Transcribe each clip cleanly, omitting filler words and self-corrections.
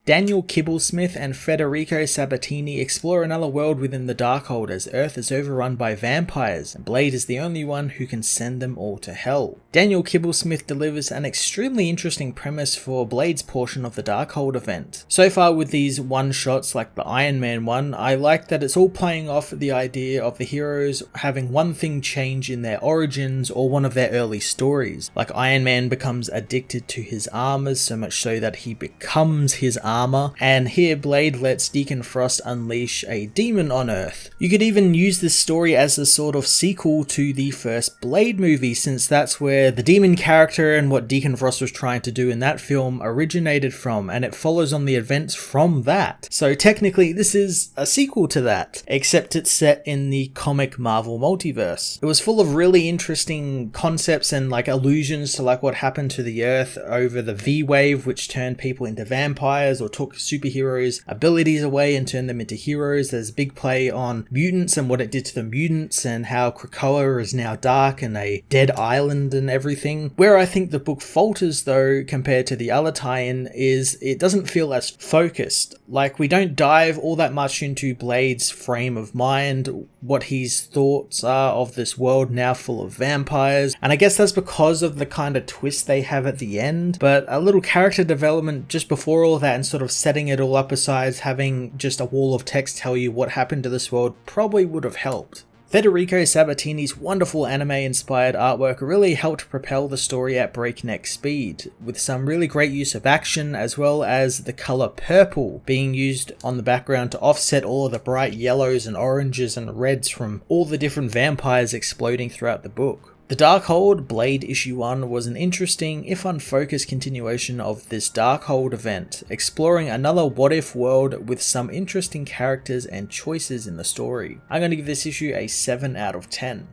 Daniel Kibblesmith and Federico Sabatini explore another world within the Darkhold as Earth is overrun by vampires, and Blade is the only one who can send them all to hell. Daniel Kibblesmith delivers an extremely interesting premise for Blade's portion of the Darkhold event. So far with these one-shots like the Iron Man one, I like that it's all playing off the idea of the heroes having one thing change in their origins or one of their early stories. Like Iron Man becomes addicted to his armors so much so that he becomes his armor, and here Blade lets Deacon Frost unleash a demon on Earth. You could even use this story as a sort of sequel to the first Blade movie, since that's where the demon character and what Deacon Frost was trying to do in that film originated from, and it follows on the events from that. So technically this is a sequel to that, except it's set in the Comic Marvel Multiverse. It was full of really interesting concepts and like allusions to like what happened to the Earth over the V-Wave, which turned people into vampires or took superheroes' abilities away and turned them into heroes. There's a big play on mutants and what it did to the mutants, and how Krakoa is now dark and a dead island and everything. Where I think the book falters though compared to the other tie-in is it doesn't feel as focused. Like we don't dive all that much into Blade's frame of mind, what his thoughts are of this world now full of vampires, and I guess that's because of the kind of twist they have at the end. But a little character development just before all that and sort of setting it all up, besides having just a wall of text tell you what happened to this world, probably would have helped. Federico Sabatini's wonderful anime-inspired artwork really helped propel the story at breakneck speed, with some really great use of action as well as the colour purple being used on the background to offset all of the bright yellows and oranges and reds from all the different vampires exploding throughout the book. The Darkhold Blade Issue 1 was an interesting, if unfocused, continuation of this Darkhold event, exploring another what-if world with some interesting characters and choices in the story. I'm going to give this issue a 7 out of 10.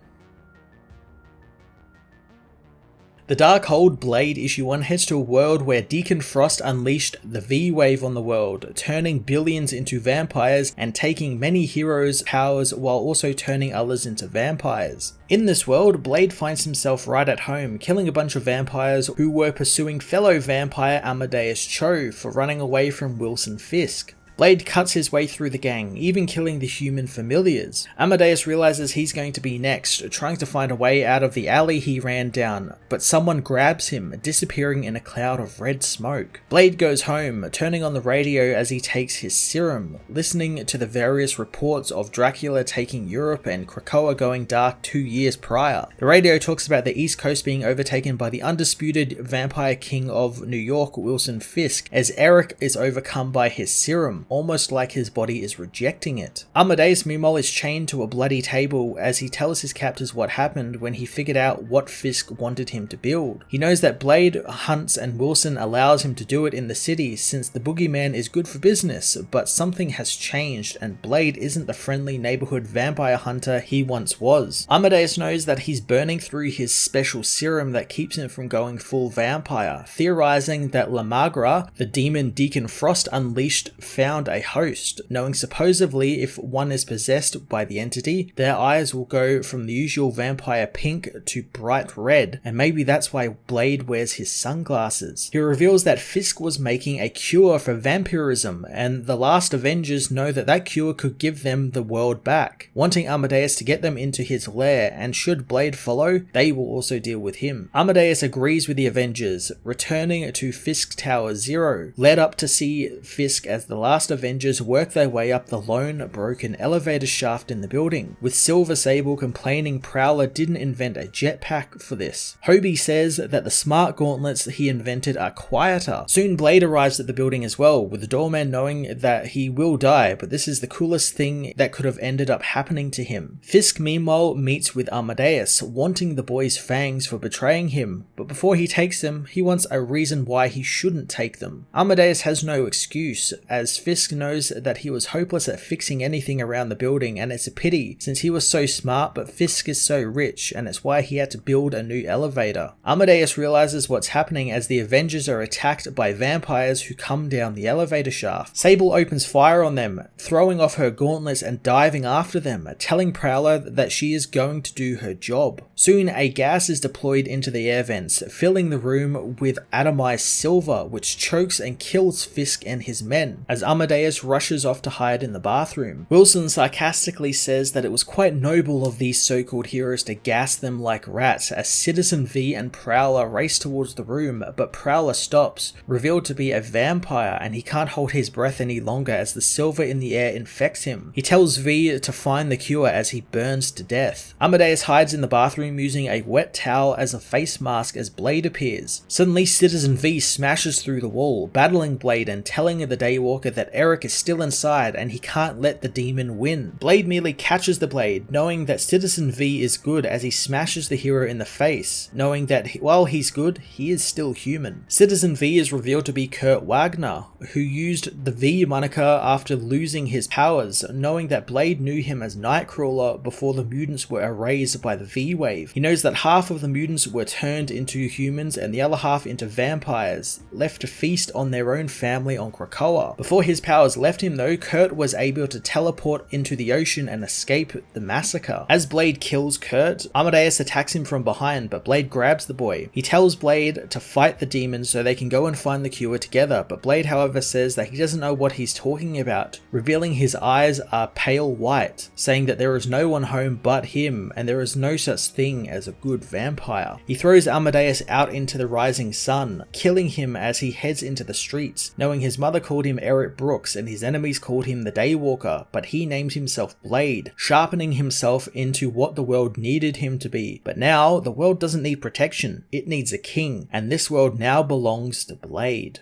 The Darkhold Blade Issue 1 heads to a world where Deacon Frost unleashed the V-Wave on the world, turning billions into vampires and taking many heroes' powers while also turning others into vampires. In this world, Blade finds himself right at home, killing a bunch of vampires who were pursuing fellow vampire Amadeus Cho for running away from Wilson Fisk. Blade cuts his way through the gang, even killing the human familiars. Amadeus realizes he's going to be next, trying to find a way out of the alley he ran down, but someone grabs him, disappearing in a cloud of red smoke. Blade goes home, turning on the radio as he takes his serum, listening to the various reports of Dracula taking Europe and Krakoa going dark 2 years prior. The radio talks about the East Coast being overtaken by the undisputed vampire king of New York, Wilson Fisk, as Eric is overcome by his serum, almost like his body is rejecting it. Amadeus meanwhile is chained to a bloody table as he tells his captors what happened when he figured out what Fisk wanted him to build. He knows that Blade hunts and Wilson allows him to do it in the city since the boogeyman is good for business, but something has changed and Blade isn't the friendly neighborhood vampire hunter he once was. Amadeus knows that he's burning through his special serum that keeps him from going full vampire, theorizing that La Magra, the demon Deacon Frost unleashed, found a host, knowing supposedly if one is possessed by the entity, their eyes will go from the usual vampire pink to bright red, and maybe that's why Blade wears his sunglasses. He reveals that Fisk was making a cure for vampirism, and the last Avengers know that that cure could give them the world back, wanting Amadeus to get them into his lair, and should Blade follow, they will also deal with him. Amadeus agrees with the Avengers, returning to Fisk Tower Zero, led up to see Fisk as the last Avengers work their way up the lone broken elevator shaft in the building, with Silver Sable complaining Prowler didn't invent a jetpack for this. Hobie says that the smart gauntlets he invented are quieter. Soon Blade arrives at the building as well, with the doorman knowing that he will die, but this is the coolest thing that could have ended up happening to him. Fisk meanwhile meets with Amadeus, wanting the boy's fangs for betraying him, but before he takes them, he wants a reason why he shouldn't take them. Amadeus has no excuse, as Fisk Fisk knows that he was hopeless at fixing anything around the building, and it's a pity since he was so smart, but Fisk is so rich, and it's why he had to build a new elevator. Amadeus realizes what's happening as the Avengers are attacked by vampires who come down the elevator shaft. Sable opens fire on them, throwing off her gauntlets and diving after them, telling Prowler that she is going to do her job. Soon a gas is deployed into the air vents, filling the room with atomized silver, which chokes and kills Fisk and his men, as Amadeus rushes off to hide in the bathroom. Wilson sarcastically says that it was quite noble of these so-called heroes to gas them like rats, as Citizen V and Prowler race towards the room, but Prowler stops, revealed to be a vampire, and he can't hold his breath any longer as the silver in the air infects him. He tells V to find the cure as he burns to death. Amadeus hides in the bathroom using a wet towel as a face mask as Blade appears. Suddenly Citizen V smashes through the wall, battling Blade and telling the Daywalker that Eric is still inside and he can't let the demon win. Blade merely catches the blade, knowing that Citizen V is good as he smashes the hero in the face, knowing that while he's good, he is still human. Citizen V is revealed to be Kurt Wagner, who used the V moniker after losing his powers, knowing that Blade knew him as Nightcrawler before the mutants were erased by the V-Wave. He knows that half of the mutants were turned into humans and the other half into vampires, left to feast on their own family on Krakoa. Before his powers left him though, Kurt was able to teleport into the ocean and escape the massacre. As Blade kills Kurt, Amadeus attacks him from behind, but Blade grabs the boy. He tells Blade to fight the demons so they can go and find the cure together, but Blade however says that he doesn't know what he's talking about, revealing his eyes are pale white, saying that there is no one home but him and there is no such thing as a good vampire. He throws Amadeus out into the rising sun, killing him as he heads into the streets, knowing his mother called him Eric Brooks and his enemies called him the Daywalker, but he named himself Blade, sharpening himself into what the world needed him to be. But now, the world doesn't need protection, it needs a king, and this world now belongs to Blade.